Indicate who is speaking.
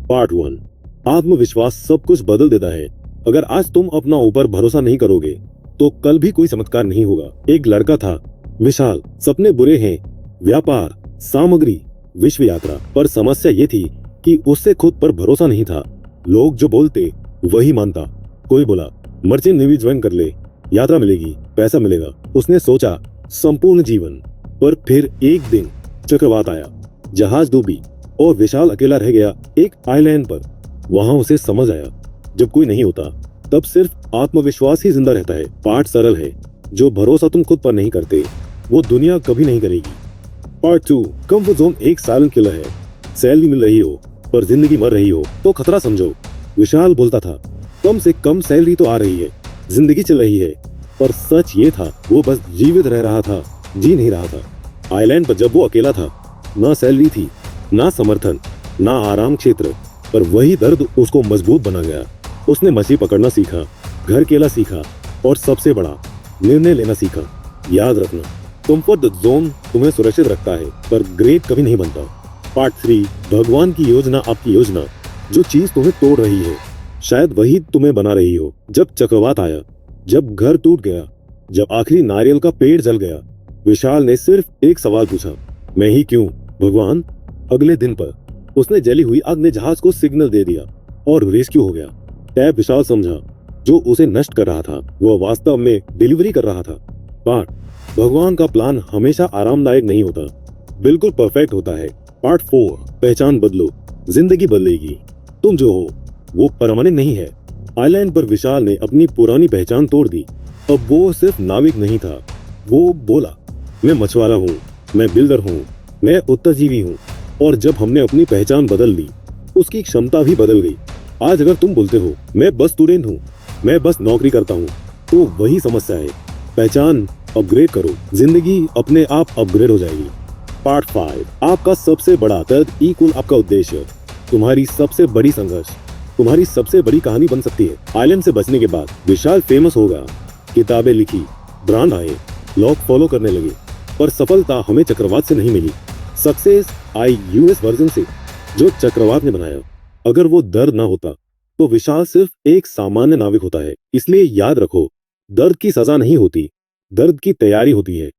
Speaker 1: Part 1। आत्मविश्वास सब कुछ बदल देता है। अगर आज तुम अपना ऊपर भरोसा नहीं करोगे तो कल भी कोई चमत्कार नहीं होगा। एक लड़का था विशाल। सपने बुरे हैं, व्यापार, सामग्री, विश्व यात्रा। पर समस्या ये थी कि उससे खुद पर भरोसा नहीं था। लोग जो बोलते वही मानता। कोई बोला मर्चेंट नेवी ज्वाइन कर ले, यात्रा मिलेगी, पैसा मिलेगा। उसने सोचा संपूर्ण जीवन। पर फिर एक दिन चक्रवात आया, जहाज डूबी और विशाल अकेला रह गया एक आइलैंड पर। वहां उसे समझ आया, जब कोई नहीं होता तब सिर्फ आत्मविश्वास ही जिंदा रहता है। पाठ सरल है, जो भरोसा तुम खुद पर नहीं करते वो दुनिया कभी नहीं करेगी। पार्ट 2। कंफर्ट जोन एक साइलेंट किलर है। सैलरी मिल रही हो पर जिंदगी मर रही हो तो खतरा समझो। विशाल बोलता था कम से कम सैलरी तो आ रही है, जिंदगी चल रही है। पर सच ये था वो बस जीवित रह रहा था, जी नहीं रहा था। आइलैंड पर जब वो अकेला था, ना सैलरी थी, ना समर्थन, ना आराम क्षेत्र, पर वही दर्द उसको मजबूत बना गया। उसने मछली पकड़ना सीखा, घर केला सीखा और सबसे बड़ा निर्णय लेना सीखा। याद रखना, कंफर्ट जोन तुम्हें सुरक्षित रखता है पर ग्रेट कभी नहीं बनता। पार्ट 3। भगवान की योजना आपकी योजना। जो चीज तुम्हें तोड़ रही है शायद वही तुम्हें बना रही हो। जब चक्रवात आया, जब घर टूट गया, जब आखिरी नारियल का पेड़ जल गया, विशाल ने सिर्फ एक सवाल पूछा, मैं ही क्यों भगवान। अगले दिन पर उसने जली हुई आग ने जहाज को सिग्नल दे दिया और रेस्क्यू हो गया। तब विशाल समझा जो उसे नष्ट कर रहा था वह वास्तव में डिलीवरी कर रहा था। पार्ट। भगवान का प्लान हमेशा आरामदायक नहीं होता, बिल्कुल परफेक्ट होता है। पार्ट 4। पहचान बदलो, जिंदगी बदलेगी। तुम जो हो वो परमानेंट नहीं है। आइलैंड पर विशाल ने अपनी पुरानी पहचान तोड़ दी। अब वो सिर्फ नाविक नहीं था, वो बोला मैं मछुआरा हूँ, मैं बिल्डर हूँ, मैं उत्तरजीवी हूँ। और जब हमने अपनी पहचान बदल ली, उसकी क्षमता भी बदल गई। आज अगर तुम बोलते हो मैं बस स्टूडेंट हूँ, मैं बस नौकरी करता हूँ, तो वही समस्या है। पहचान अपग्रेड करो, जिंदगी अपने आप अपग्रेड हो जाएगी। पार्ट 5। आपका सबसे बड़ा दर्द इक्वल आपका उद्देश्य। तुम्हारी सबसे बड़ी संघर्ष तुम्हारी सबसे बड़ी कहानी बन सकती है। आइलैंड से बचने के बाद विशाल फेमस होगा, किताबें लिखी, ब्रांड आए, लोग फॉलो करने लगे। पर सफलता हमें चक्रवात से नहीं मिली, सक्सेस आई यूएस वर्जन से, जो चक्रवात ने बनाया। अगर वो दर्द ना होता तो विशाल सिर्फ एक सामान्य नाविक होता है। इसलिए याद रखो, दर्द की सजा नहीं होती, दर्द की तैयारी होती है।